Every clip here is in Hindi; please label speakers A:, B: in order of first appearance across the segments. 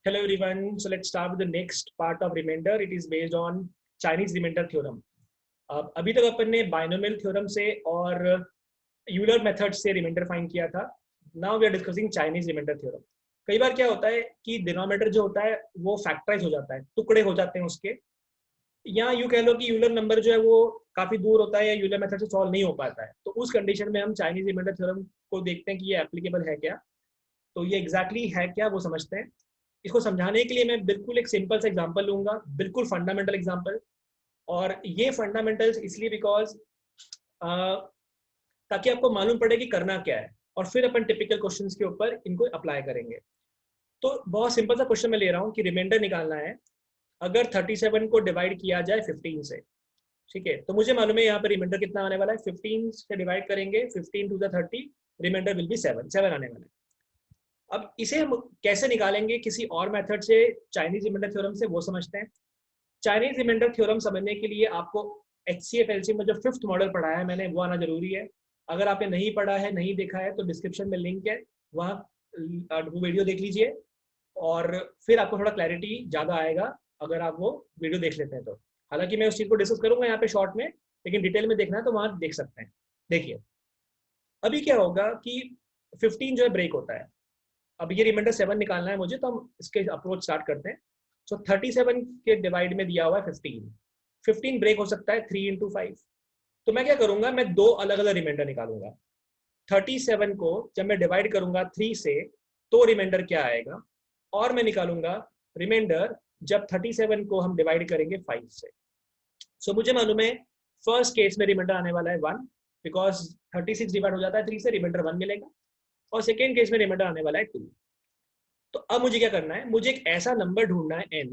A: Hello everyone. So let's start with the next part of remainder. It is based on Chinese remainder theorem. अभी तक अपन ने बाइनोमियल थ्योरम से और यूलर मेथड से रिमाइंडर फाइंड किया था. Now we are discussing Chinese reminder theorem. कई बार क्या होता है कि डिनोमिनेटर जो होता है वो फैक्टराइज हो जाता है, टुकड़े हो जाते हैं उसके, या यूँ कह लो कि यूलर नंबर जो है वो काफी दूर होता है या यूलर मेथड से सॉल्व नहीं हो पाता है. तो उस कंडीशन में हम चाइनीज रिमाइंडर थ्योरम को देखते हैं कि ये एप्लीकेबल है क्या. तो ये एग्जैक्टली है क्या वो समझते हैं. इसको समझाने के लिए मैं बिल्कुल एक सिंपल सा एग्जांपल लूंगा, बिल्कुल फंडामेंटल एग्जांपल. और ये फंडामेंटल्स इसलिए बिकॉज ताकि आपको मालूम पड़े कि करना क्या है, और फिर अपन टिपिकल क्वेश्चंस के ऊपर इनको अप्लाई करेंगे. तो बहुत सिंपल सा क्वेश्चन मैं ले रहा हूँ कि रिमाइंडर निकालना है. अगर 37 को डिवाइड किया जाए 15 से, ठीक है, तो मुझे मालूम है यहाँ पर रिमाइंडर कितना आने वाला है. 15 से डिवाइड करेंगे 15 to the 30, remainder will be 7 आने वाला है. अब इसे हम कैसे निकालेंगे किसी और मेथड से, चाइनीज रिमाइंडर थ्योरम से, वो समझते हैं. चाइनीज रिमाइंडर थ्योरम समझने के लिए आपको HCF LCM में जो 5th मॉडल पढ़ाया है मैंने, वो आना जरूरी है. अगर आपने नहीं पढ़ा है, नहीं देखा है, तो डिस्क्रिप्शन में लिंक है, वहाँ वो वीडियो देख लीजिए और फिर आपको थोड़ा क्लैरिटी ज़्यादा आएगा अगर आप वो वीडियो देख लेते हैं तो. हालांकि मैं उस चीज़ को डिस्कस करूंगा यहाँ पे शॉर्ट में, लेकिन डिटेल में देखना है तो वहाँ देख सकते हैं. देखिए अभी क्या होगा कि 15 जो है ब्रेक होता है. अब ये रिमाइंडर 7 निकालना है मुझे, तो हम इसके अप्रोच स्टार्ट करते हैं. सो 37 के डिवाइड में दिया हुआ है 15 ब्रेक हो सकता है 3 इंटू 5. तो मैं क्या करूंगा, मैं दो अलग अलग रिमाइंडर निकालूंगा. 37 को जब मैं डिवाइड करूंगा 3 से तो रिमाइंडर क्या आएगा, और मैं निकालूंगा रिमाइंडर जब 37 को हम डिवाइड करेंगे 5 से. सो मुझे मालूम है फर्स्ट केस में रिमाइंडर आने वाला है 1, बिकॉज 36 डिवाइड हो जाता है 3 से, रिमाइंडर 1 मिलेगा. और सेकेंड केस में रिमाइंडर आने वाला है 2. तो अब मुझे क्या करना है, मुझे एक ऐसा नंबर ढूंढना है n,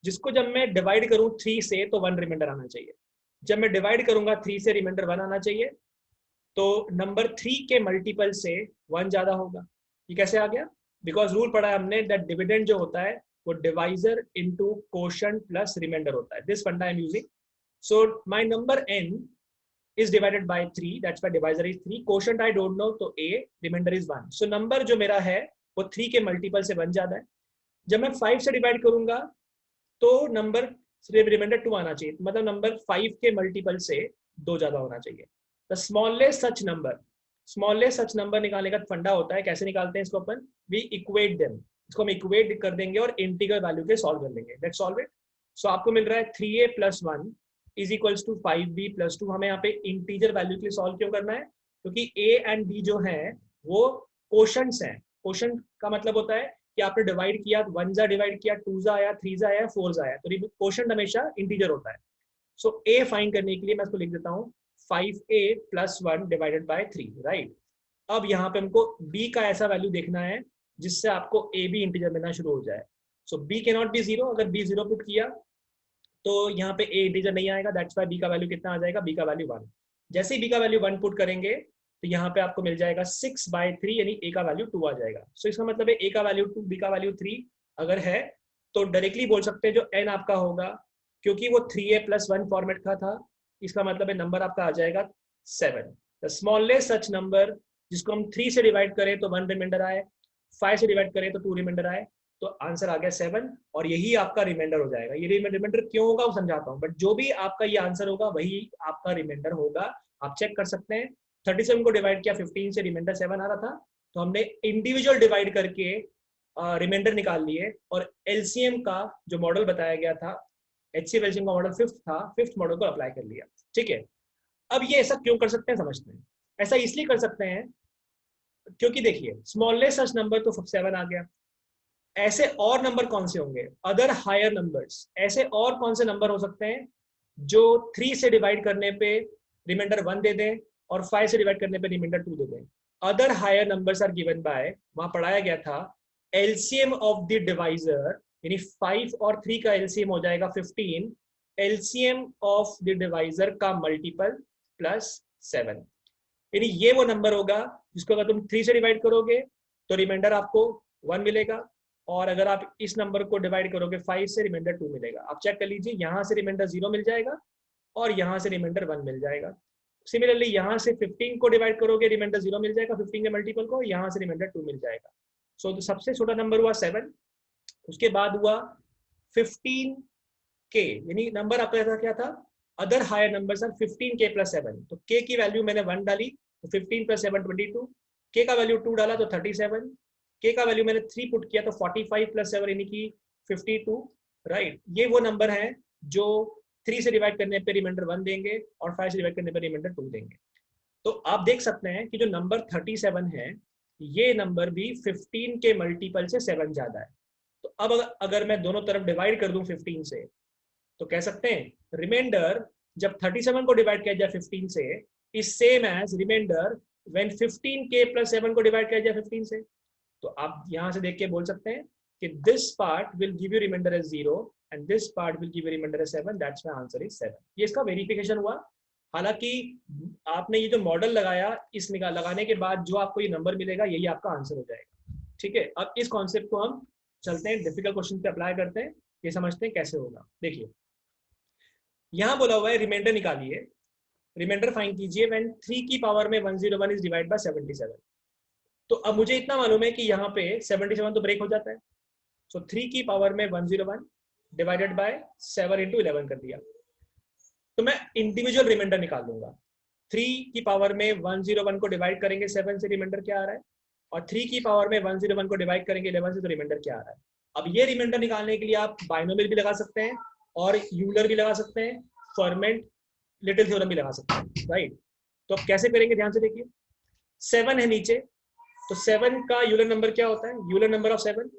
A: जिसको जब मैं डिवाइड करूं 3 से तो 1 रिमाइंडर आना चाहिए. जब मैं डिवाइड करूंगा 3 से, रिमाइंडर 1 आना चाहिए. तो नंबर 3 के मल्टीपल से 1 ज्यादा होगा. ये कैसे आ गया? बिकॉज रूल पढ़ा है हमने दैट डिविडेंड जो होता है वो divisor into quotient plus remainder होता है. This funda I am using. So my number n is divided by 3, that's why divisor is 3. quotient I don't know, तो a, remainder is 1. so number जो मेरा है वो 3 के मल्टीपल से 1 ज्यादा है. जब मैं 5 से डिवाइड करूंगा तो नंबर रिमाइंडर 2 आना चाहिए, मतलब नंबर 5 के मल्टीपल से 2 ज्यादा होना चाहिए. द स्मॉलेस्ट सच नंबर निकालने का फंडा होता है. कैसे निकालते हैं इसको अपन? We equate them. इसको हम इक्वेट कर देंगे और इंटीग्रल वैल्यू के सॉल्व कर लेंगे. Let's solve it. सो आपको मिल रहा है 3a + 1 is equals to 5b + 2. हमें यहाँ पे इंटीजर वैल्यू के लिए सॉल्व क्यों करना है? क्योंकि a एंड b जो है वो कोशंट्स हैं. कोशंट का मतलब होता है कि आपने डिवाइड किया, 1 जा डिवाइड किया, 2 जा आया, 3 जा आया, 4 जा आया, तो कोशंट हमेशा इंटीजर होता है. सो a फाइंड करने के लिए मैं इसको लिख देता हूँ 5a + 1 डिवाइडेड बाय 3, राइट. अब यहाँ पे हमको b का ऐसा वैल्यू देखना है जिससे आपको a भी इंटीजर मिलना शुरू हो जाए. सो b कैन नॉट बी 0. अगर b 0 पुट किया तो यहाँ पे a इंटीजर नहीं आएगा. दैट्स वाई b का वैल्यू कितना आ जाएगा? b का वैल्यू 1. जैसे ही b का वैल्यू 1 पुट करेंगे तो यहाँ पे आपको मिल जाएगा 6/3, यानी a का वैल्यू 2 आ जाएगा. सो इसका मतलब है a का वैल्यू 2, b का वैल्यू 3 अगर है तो डायरेक्टली बोल सकते हैं जो n आपका होगा, क्योंकि वो 3a + 1 फॉर्मेट का था, इसका मतलब है नंबर आपका आ जाएगा 7. द स्मॉलेस्ट सच नंबर जिसको हम 3 से डिवाइड करें तो 1 रिमाइंडर आए, 5 से डिवाइड करें तो 2 रिमाइंडर आए, तो आंसर आ गया 7. और यही आपका रिमाइंडर हो जाएगा. ये रिमाइंडर क्यों होगा वो समझाता हूँ, बट जो भी आपका ये आंसर होगा वही आपका रिमाइंडर होगा. आप चेक कर सकते हैं. 37 को डिवाइड किया 15 से, रिमाइंडर 7 आ रहा था, तो हमने इंडिविजुअल डिवाइड करके रिमाइंडर निकाल लिए. और एलसीएम का जो मॉडल बताया गया था, HCF LCM का मॉडल 5th था, 5th मॉडल को अप्लाई कर लिया. ठीक है. अब ये ऐसा क्यों कर सकते हैं समझते हैं. ऐसा इसलिए कर सकते हैं क्योंकि देखिए स्मॉलेस्ट सच नंबर तो 7 आ गया. ऐसे और नंबर कौन से होंगे? Other higher numbers. ऐसे और कौन से नंबर हो सकते हैं जो 3 से डिवाइड करने पे रिमाइंडर 1 दे दें और 5 से डिवाइड करने पे रिमाइंडर 2 दे दें? Other higher numbers are given by, वहां पढ़ाया गया था, एलसीएम ऑफ द डिवाइजर, यानी 5 और 3 का एलसीएम हो जाएगा 15, एलसीएम ऑफ द डिवाइजर का मल्टीपल प्लस 7. यानी ये वो नंबर होगा जिसको अगर तुम 3 से डिवाइड करोगे तो रिमाइंडर आपको 1 मिलेगा, और अगर आप इस नंबर को डिवाइड करोगे 5 से, रिमाइंडर 2 मिलेगा. आप चेक कर लीजिए, यहाँ से रिमाइंडर 0 मिल जाएगा और यहाँ से रिमाइंडर 1 मिल जाएगा. सिमिलरली यहाँ से 15 को डिवाइड करोगे, रिमाइंडर 0 मिल जाएगा 15 के मल्टीपल को, यहाँ से रिमाइंडर 2 मिल जाएगा. सो तो सबसे छोटा नंबर हुआ 7. उसके बाद हुआ 15k, यानी नंबर आपका ऐसा क्या था, other higher numbers are 15k plus 7, तो k की वैल्यू मैंने 1 डाली तो 15 प्लस 7 22, k का वैल्यू 2 डाला तो 37, k का वैल्यू मैंने 3 पुट किया तो 45 प्लस 7 यानी कि 52, राइट। ये वो नंबर है जो 3 से डिवाइड करने पे रिमाइंडर 1 देंगे और 5 से डिवाइड करने पे रिमाइंडर 2 देंगे। तो आप देख सकते हैं कि जो नंबर 37 है ये नंबर भी 15 के मल्टीपल से 7 ज्यादा है। तो अब अगर मैं दोनों तरफ डिवाइड कर दूं 15 से, तो कह सकते हैं रिमाइंडर जब 37 को डिवाइड किया जाए 15 से is same as remainder when 15k plus 7 को डिवाइड किया जाए 15 से। तो आप यहां से देख के बोल सकते हैं कि this part will give you reminder as 0 and this part will give you reminder as 7, that's my answer is 7। ये इसका वेरिफिकेशन हुआ। हालांकि आपने ये जो मॉडल लगाया, इस लगाने के बाद जो आपको ये नंबर मिलेगा यही आपका आंसर हो जाएगा। ठीक है, अब इस कॉन्सेप्ट को हम चलते हैं डिफिकल्ट क्वेश्चन पे अप्लाई करते हैं, ये समझते हैं कैसे होगा। देखिए यहां बोला हुआ है रिमाइंडर निकालिए, रिमाइंडर फाइंड कीजिए व्हेन 3 की पावर में 101 इज डिवाइड बाय 77। तो अब मुझे इतना मालूम है कि यहाँ पे 77 तो ब्रेक हो जाता है, सो 3 की पावर में 101 डिवाइडेड बाय 7 इंटू 11 कर दिया। तो मैं इंडिविजुअल रिमाइंडर निकाल लूंगा। 3 की पावर में 101 को डिवाइड करेंगे 7 से, रिमाइंडर क्या आ रहा है, और 3 की पावर में 101 को डिवाइड करेंगे 11 से, तो रिमाइंडर क्या आ रहा है। अब ये रिमाइंडर निकालने के लिए आप बाइनोमियल भी लगा सकते हैं और यूलर भी लगा सकते हैं, फॉर्मेट लिटिल थ्योरम भी लगा सकते हैं, राइट। तो अब कैसे करेंगे ध्यान से देखिए, 7 है नीचे, तो 7 का यूलर नंबर क्या होता है, Euler number of 7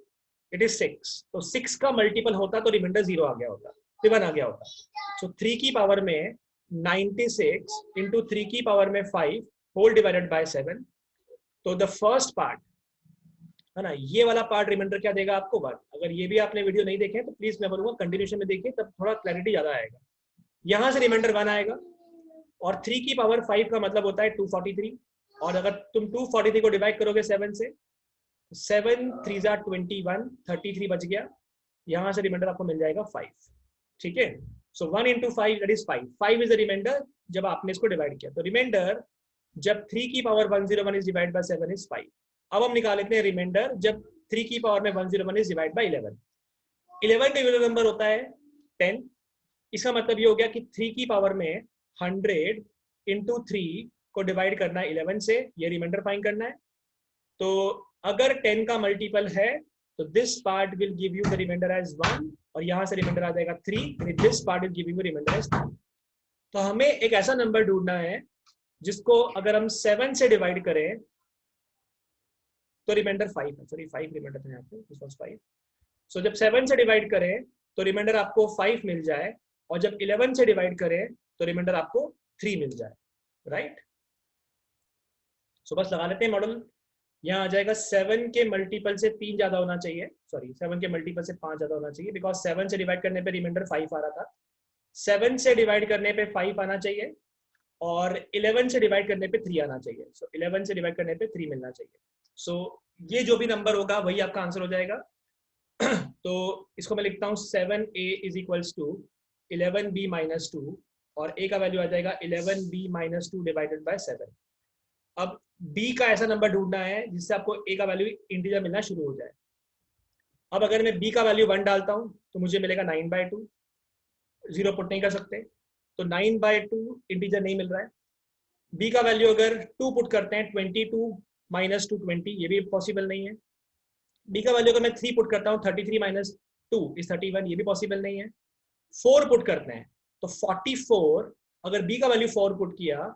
A: it is 6, तो 6 का मल्टीपल होता तो रिमाइंडर 0 आ गया होता, 7 आ गया होता। सो 3 की पावर में 96 इंटू 3 की पावर में 5 होल डिवाइडेड बाय 7, तो द फर्स्ट पार्ट है ना, ये वाला पार्ट रिमाइंडर क्या देगा आपको 1। अगर ये भी आपने वीडियो नहीं देखे तो प्लीज मैं बोलूंगा कंटिन्यूशन में देखिए, तब थोड़ा क्लैरिटी ज्यादा आएगा। यहां से रिमाइंडर 1 आएगा, और 3 की पावर 5 का मतलब होता है 243, और अगर तुम 243 को डिवाइड करोगे 7 से, 7 3 जा 21, 33 बच गया, यहां से रिमाइंडर आपको मिल जाएगा 5। ठीक है, so 1 into 5 that is 5, 5 is the reminder जब आपने इसको डिवाइड किया। तो रिमाइंडर जब 3 की power 101 is divide by 7 is 5। अब हम निकाल लेते हैं रिमाइंडर जब 3 की पावर में 101 इज डिवाइड बाय 11। 11 का यूलर नंबर होता है 10, इसका मतलब ये हो गया कि 3 की पावर में 100 इंटू 3 को डिवाइड करना है 11 से, ये रिमाइंडर फाइंड करना है। तो अगर 10 का मल्टीपल है तो this part will give you the reminder as 1, और यहां से रिमाइंडर आ जाएगा 3, यानी this part will give you reminder as 3। तो हमें एक ऐसा नंबर ढूंढना है जिसको अगर हम 7 से डिवाइड करें तो रिमाइंडर 5 है, सॉरी 5 रिमाइंडर था यहाँ पे, दिस वाज 5। सो जब 7 से डिवाइड करें तो रिमाइंडर आपको 5 मिल जाए, और जब 11 से डिवाइड करें तो रिमाइंडर आपको 3 मिल जाए, राइट। सो बस लगा लेते हैं मॉडल। यहाँ आ जाएगा 7 के मल्टीपल से 3 ज्यादा होना चाहिए, सॉरी 7 के मल्टीपल से 5 ज्यादा होना चाहिए, बिकॉज 7 से डिवाइड करने पे रिमाइंडर 5 आ रहा था, 7 से डिवाइड करने पे 5 आना चाहिए, और 11 से डिवाइड करने पे 3 आना चाहिए। सो 11 से डिवाइड करने पे 3 मिलना चाहिए। सो ये जो भी नंबर होगा वही आपका आंसर हो जाएगा। तो इसको मैं लिखता हूँ 7a is equals to 11b minus 2, और a का वैल्यू आ जाएगा 11b माइनस 2 डिवाइडेड बाय 7। अब b का ऐसा नंबर ढूंढना है जिससे आपको a का वैल्यू इंटीजर मिलना शुरू हो जाए। अब अगर मैं b का वैल्यू 1 डालता हूँ तो मुझे मिलेगा 9/2, 0 पुट नहीं कर सकते, तो 9/2 इंटीजर नहीं मिल रहा है। b का वैल्यू अगर 2 पुट करते हैं 22 माइनस 2 20, ये भी पॉसिबल नहीं है। b का वैल्यू अगर मैं 3 पुट करता हूँ 33 माइनस 2 इज 31, ये भी पॉसिबल नहीं है। 4 पुट करते हैं तो 44, अगर b का वैल्यू 4 पुट किया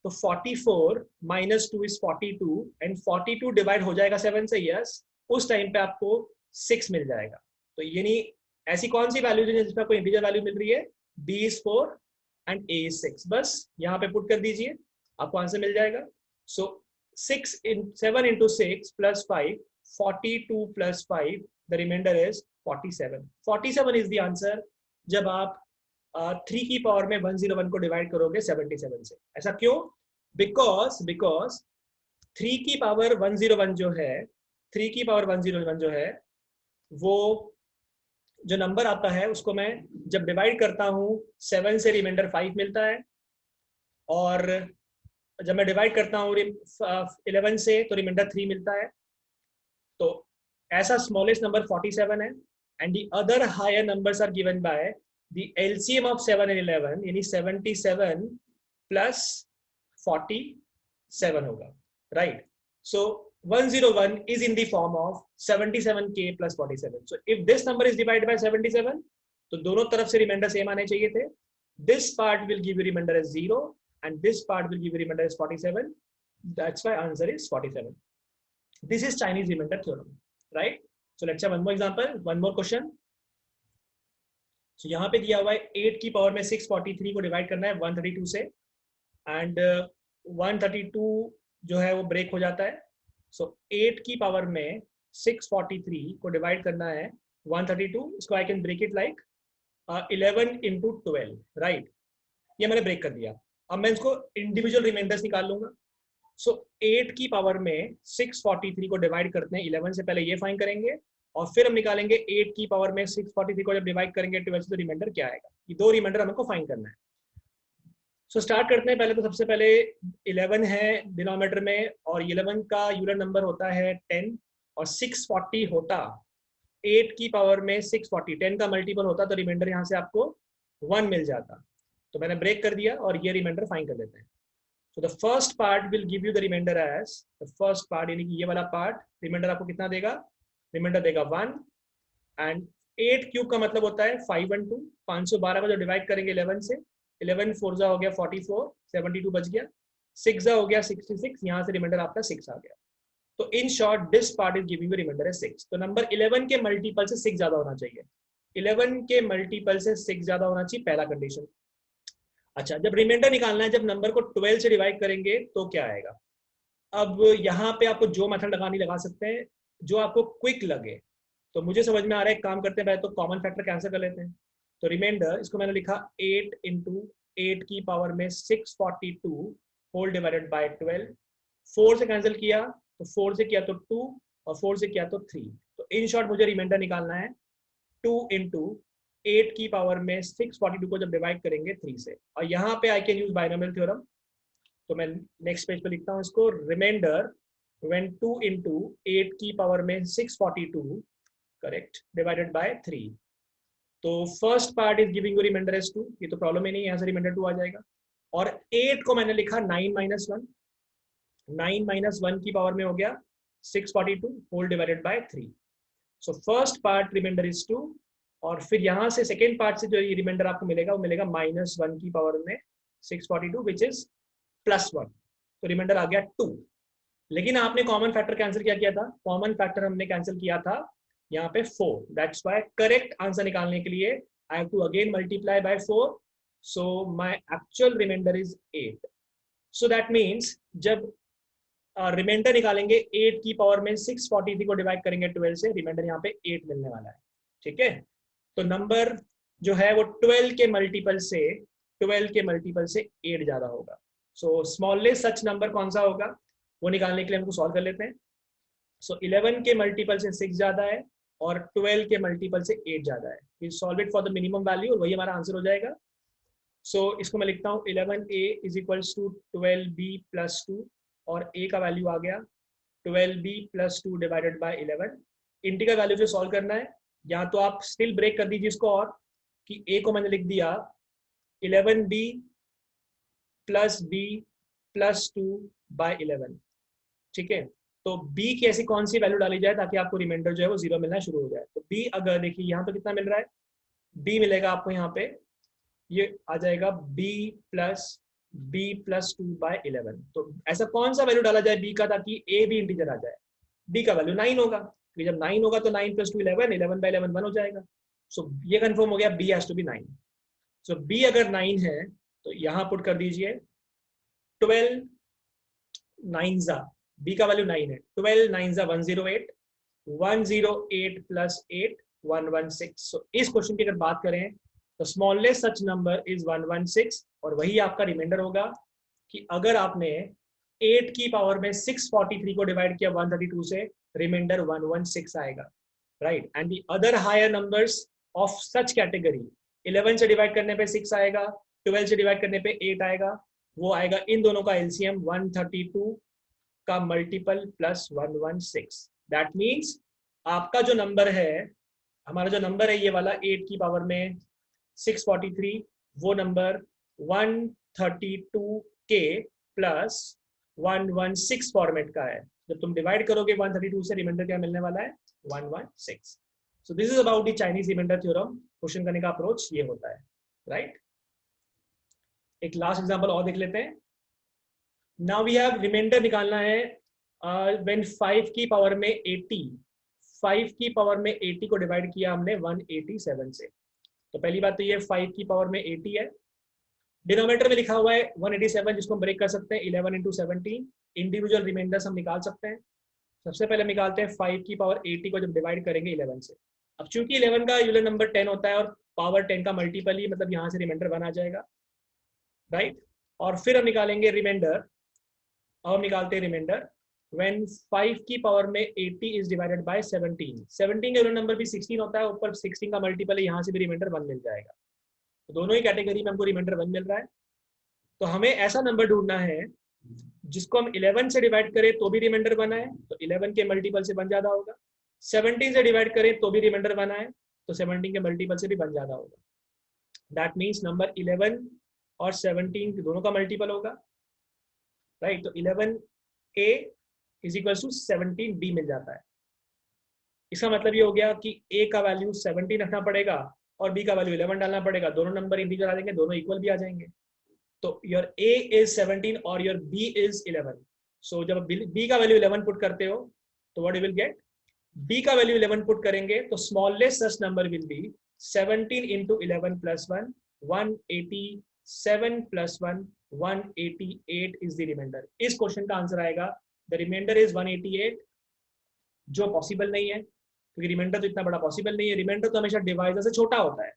A: तो 44 माइनस 2 इज 42, एंड 42 डिवाइड हो जाएगा 7 से, यस, उस टाइम पे आपको 6 मिल जाएगा। तो यानी ऐसी कौन सी वैल्यू है जिसमें आपको इंटीजर वैल्यू मिल रही है, b is 4 and a is 6, बस यहाँ पे पुट कर दीजिए आपको आंसर मिल जाएगा। सो 7 into 6 plus 5, 42 plus 5, the remainder is 47. 47 is the answer जब आप 3 की पावर में 101 को डिवाइड करोगे 77 से। ऐसा क्यों? बिकॉज 3 की पावर 101 जो है, 3 की पावर 101 जो है वो जो नंबर आता है उसको मैं जब डिवाइड करता हूँ 7 से रिमाइंडर 5 मिलता है, और जब मैं डिवाइड करता हूँ 11 से तो रिमाइंडर 3 मिलता है। तो ऐसा स्मॉलेस्ट नंबर 47 है, and the other higher numbers are given by the LCM of 7 and 11, यानी 77 plus 47 होगा, right? So 101 is in the form of 77k plus 47. So if this number is divided by 77, तो दोनों तरफ से रिमाइंडर सेम आने चाहिए थे. This part will give you remainder as 0 and this part will give you remainder as 47. That's why answer is 47. This is Chinese remainder theorem, right? So let's have one more example, one more question. So यहाँ पे दिया हुआ है 8 की पावर में 643 को डिवाइड करना है 132 से, एंड 132 जो है वो ब्रेक हो जाता है. सो 8 की पावर में 643 को डिवाइड करना है 132. इसको I can break it like 11 into 12, right? ये मैंने ब्रेक कर दिया. अब मैं इसको इंडिविजुअल रिमाइंडर्स निकाल लूंगा. सो 8 की पावर में 643 को डिवाइड करते हैं 11 से, पहले ये फाइंड करेंगे और फिर हम निकालेंगे 8 की पावर में 643 को जब डिवाइड करेंगे 12 से तो रिमाइंडर क्या आएगा. ये दो रिमाइंडर हमको फाइंड करना है. सो स्टार्ट करते हैं. पहले तो सबसे पहले 11 है डिनोमिनेटर में और 11 का यूलर नंबर होता है 10 और 640 होता 8 की पावर में 640, 10 का मल्टीपल होता तो रिमाइंडर यहाँ से आपको 1 मिल जाता. तो मैंने ब्रेक कर दिया और ये रिमाइंडर फाइंड कर लेते हैं. So the first part will give you the remainder as the first part, यानी कि ये वाला पार्ट रिमाइंडर आपको कितना देगा? रिमाइंडर देगा 1. एंड 8 क्यूब का मतलब होता है 512. 512 को जो डिवाइड करेंगे 11 से, 11 4 जा हो गया 44, 72 बच गया, 6 जा हो गया 66, यहाँ से रिमाइंडर आपका 6 आ गया. तो in short this part is giving you reminder as 6. तो नंबर 11 के मल्टीपल से 6 ज्यादा होना चाहिए. 11 के मल्टीपल से 6 ज्यादा होना चाहिए, पहला कंडीशन. अच्छा, जब रिमाइंडर निकालना है, जब नंबर को 12 से डिवाइड करेंगे तो क्या आएगा? अब यहाँ पे आपको जो मेथड लगानी लगा सकते हैं, जो आपको क्विक लगे. तो मुझे समझ में आ रहा है, काम करते हैं पहले तो कॉमन फैक्टर कैंसिल कर लेते हैं. तो रिमाइंडर, इसको मैंने लिखा 8 into 8 की पावर में 642 होल डिवाइडेड बाय 12. 4 से कैंसिल किया तो 4 से किया तो 2 और 4 से किया तो 3. तो इन शॉर्ट मुझे रिमाइंडर निकालना है 2 into 8 की पावर में 642 को जब डिवाइड करेंगे 3 से. और यहाँ पे I can use binomial theorem. तो मैं नेक्स्ट पेज पे लिखता हूँ इसको. रिमाइंडर व्हेन 2 into 8 की पावर में 642 करेक्ट डिवाइडेड बाय 3. तो first part is giving you reminder as 2. ये तो प्रॉब्लम ही नहीं है, यहाँ से रिमाइंडर 2 आ जाएगा. और 8 को मैंने लिखा 9 - 1. 9 - 1 की पावर में हो गया 642 whole divided by 3. So first part reminder is 2. और फिर यहाँ से सेकेंड पार्ट से जो ये रिमाइंडर आपको मिलेगा वो मिलेगा -1 की पावर में 642 विच इज +1. तो रिमाइंडर आ गया 2. लेकिन आपने कॉमन फैक्टर कैंसिल क्या किया था? कॉमन फैक्टर हमने कैंसिल किया था यहाँ पे 4. दैट्स व्हाई करेक्ट आंसर निकालने के लिए I have to again multiply by 4. So my actual reminder is 8. So that means जब रिमाइंडर निकालेंगे 8 की पावर में 643 को डिवाइड करेंगे 12 से, रिमाइंडर यहाँ पे 8 मिलने वाला है. ठीक है, तो नंबर जो है वो 12 के मल्टीपल से 8 ज्यादा होगा. सो स्मॉलेस्ट सच नंबर कौन सा होगा वो निकालने के लिए हमको सॉल्व कर लेते हैं. सो 11 के मल्टीपल से 6 ज्यादा है और 12 के मल्टीपल से 8 ज्यादा है. We solve it for the minimum value और वही हमारा आंसर हो जाएगा. सो इसको मैं लिखता हूँ 11a is equals to 12b + 2 और a का वैल्यू आ गया 12b + 2 divided by 11. Integral value जो सॉल्व करना है, या तो आप स्टिल ब्रेक कर दीजिए इसको और कि a को मैंने लिख दिया 11b + b + 2 बाय 11. ठीक है, तो b की ऐसी कौन सी वैल्यू डाली जाए ताकि आपको रिमाइंडर जो है वो 0 मिलना शुरू हो जाए. तो b अगर देखिए यहाँ पे कितना मिल रहा है, b मिलेगा आपको यहाँ पे, ये आ जाएगा b + 2 बाय 11. तो ऐसा कौन सा वैल्यू डाला जाए b का ताकि a भी इंटीजर आ जाए? b का वैल्यू 9 होगा. जब 9 होगा तो 9 + 2 11, 11 बाय 11 1 हो जाएगा. सो ये कंफर्म हो गया, b has to be 9. So b अगर 9 है तो यहाँ पुट कर दीजिए 12 9 जा, b का वैल्यू 9 है, 12 9 जा 108, 108 + 8 116. सो इस क्वेश्चन की अगर बात करें तो स्मॉलेस्ट सच नंबर इज 116 और वही आपका रिमाइंडर होगा कि अगर आपने 8 की पावर में 643 को डिवाइड किया 132 से, रिमाइंडर 116 आएगा, right. And the other higher numbers of such category, 11 से डिवाइड करने पे 6 आएगा, 12 से डिवाइड करने पे 8 आएगा. वो आएगा इन दोनों का एलसीएम 132 का मल्टीपल +116. दैट मीन्स आपका जो नंबर है हमारा जो नंबर है ये वाला 8 की पावर में 643, वो नंबर 132k प्लस 116 फॉर्मेट का है। जब तुम डिवाइड करोगे 132 से, रिमाइंडर क्या मिलने वाला है? 116। So this is about the Chinese reminder theorem. Question करने का अप्रोच ये होता है, राइट। एक लास्ट एग्जांपल और देख लेते हैं। नाउ वी हैव रिमाइंडर निकालना है व्हेन 5 की पावर में 80, 5 की पावर में 80 को डिवाइड किया हमने 187 से। तो पहली बात तो ये 5 की पावर में 80 है, डिनोमिनेटर में लिखा हुआ है 187, जिसको हम ब्रेक कर सकते हैं 11 इंटू 17। इंडिविजुअल रिमाइंडर्स हम निकाल सकते हैं। सबसे पहले निकालते हैं 5 की पावर 80 को जब डिवाइड करेंगे 11 से। अब चूंकि 11 का यूनिट नंबर 10 होता है और पावर 10 का मल्टीपल ही, मतलब यहाँ से रिमाइंडर 1 आ जाएगा, राइट। और फिर हम निकालेंगे रिमाइंडर, और हम निकालते हैं रिमाइंडर व्हेन 5 की पावर में 80 इज डिवाइडेड बाय 17। 17 का यूनिट नंबर भी 16 होता है, ऊपर 16 का मल्टीपल है, यहाँ से भी रिमाइंडर 1 मिल जाएगा। तो दोनों ही कैटेगरी में हमको रिमाइंडर 1 मिल रहा है। तो हमें ऐसा नंबर ढूंढना है जिसको हम 11 से डिवाइड करें तो भी रिमाइंडर 1 आए, तो 11 के मल्टीपल से 1 ज्यादा होगा। 17 से डिवाइड करें तो भी रिमाइंडर 1 आए, तो 17 के मल्टीपल से भी 1 ज्यादा होगा। दैट मीन्स नंबर 11 और 17 दोनों का मल्टीपल होगा, राइट। तो 11a is equal to 17b मिल जाता है। इसका मतलब ये हो गया कि a का वैल्यू 17 रखना पड़ेगा और b का वैल्यू 11 डालना पड़ेगा। दोनों नंबर इंटीजर आ जाएंगे, दोनों इक्वल भी आ जाएंगे। तो योर a इज 17 और योर b इज 11। सो जब b का वैल्यू 11 पुट करते हो तो what you will get? b का वैल्यू 11 पुट करेंगे तो smallest such number will be 17 into 11 plus 1, 187 plus 1, 188 is the reminder. इस क्वेश्चन का आंसर आएगा द रिमाइंडर इज 188, जो पॉसिबल नहीं है क्योंकि रिमाइंडर तो इतना बड़ा पॉसिबल नहीं है। रिमाइंडर तो हमेशा डिवाइजर से छोटा होता है,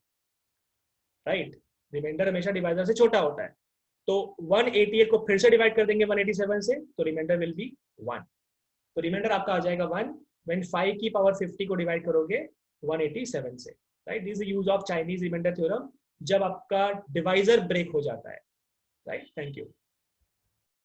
A: राइट। रिमाइंडर हमेशा डिवाइजर से छोटा होता है। तो 188 को फिर से डिवाइड कर देंगे 187 से, तो रिमाइंडर विल बी 1। तो रिमाइंडर आपका आ जाएगा 1 व्हेन 5 की पावर 50 को डिवाइड करोगे 187 से, right. This is use of Chinese reminder theorem जब आपका डिवाइजर ब्रेक हो जाता है, राइट। Thank you.